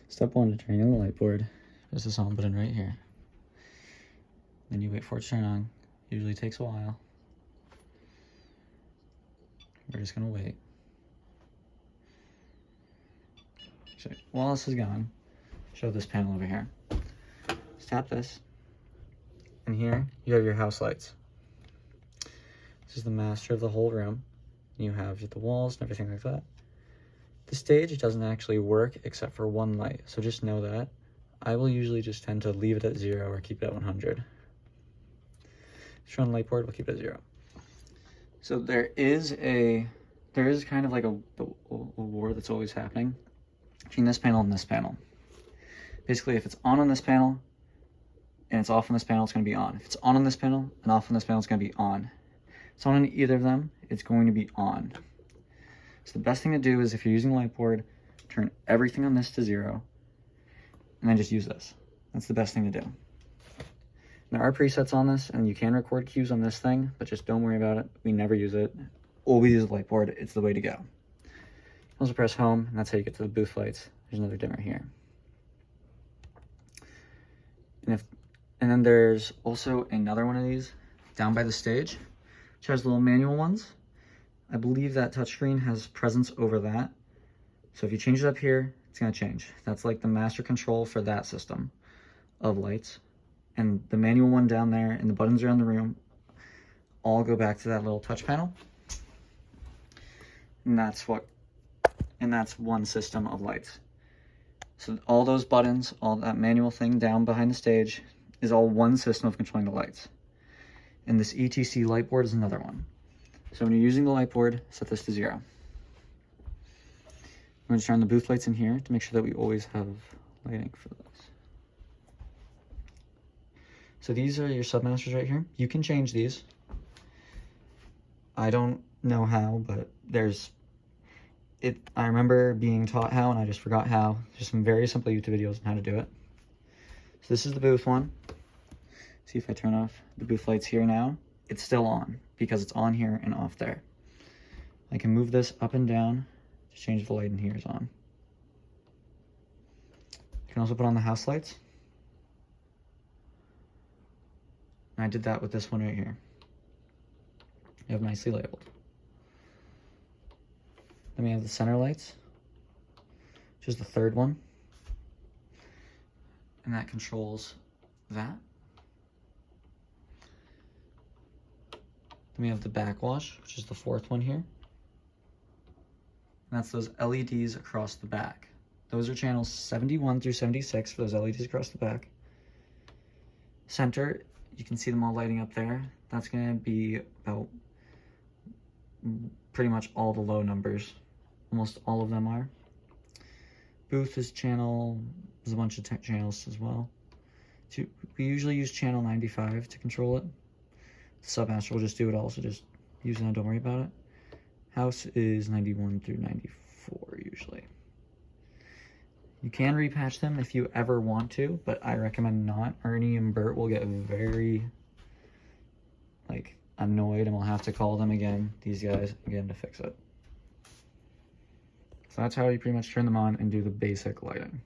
Step one to turn on the light board. There's this on button right here. Then you wait for it to turn on. Usually takes a while. We're just gonna wait. So while this is gone, show this panel over here. Just tap this, and here you have your house lights. This is the master of the whole room. You have the walls and everything like that. The stage doesn't actually work except for one light, so just know that. I will usually just tend to leave it at 0 or keep it at 100. Show on the light board, we'll keep it at 0. So there is kind of like a war that's always happening between this panel and this panel. Basically, if it's on this panel and it's off on this panel, it's going to be on. If it's on this panel and off on this panel, it's going to be on. If it's on either of them, it's going to be on. So the best thing to do is if you're using a light board, turn everything on this to 0, and then just use this. That's the best thing to do. There are presets on this, and you can record cues on this thing, but just don't worry about it. We never use it. Always use a light board. It's the way to go. Also press home, and that's how you get to the booth lights. There's another dimmer here. And then there's also another one of these down by the stage, which has little manual ones. I believe that touchscreen has presence over that. So if you change it up here, it's gonna change. That's like the master control for that system of lights. And the manual one down there and the buttons around the room all go back to that little touch panel. And that's one system of lights. So all those buttons, all that manual thing down behind the stage is all one system of controlling the lights. And this ETC light board is another one. So when you're using the light board, set this to 0. We're going to turn the booth lights in here to make sure that we always have lighting for this. So these are your submasters right here. You can change these. I don't know how, but I remember being taught how, and I just forgot how. There's some very simple YouTube videos on how to do it. So this is the booth one. See if I turn off the booth lights here now. It's still on because it's on here and off there. I can move this up and down to change the light in here is on. You can also put on the house lights. And I did that with this one right here. You have nicely labeled. Then we have the center lights, which is the third one. And that controls that. Then we have the backwash, which is the fourth one here. And that's those LEDs across the back. Those are channels 71 through 76 for those LEDs across the back. Center, you can see them all lighting up there. That's gonna be about pretty much all the low numbers. Almost all of them are. Booth is there's a bunch of channels as well. We usually use channel 95 to control it. Submaster will just do it all, so just use it and don't worry about it. House is 91 through 94 usually. You can repatch them if you ever want to, but I recommend not. Ernie and Bert will get very annoyed and we'll have to call them again, these guys, again to fix it. So that's how you pretty much turn them on and do the basic lighting.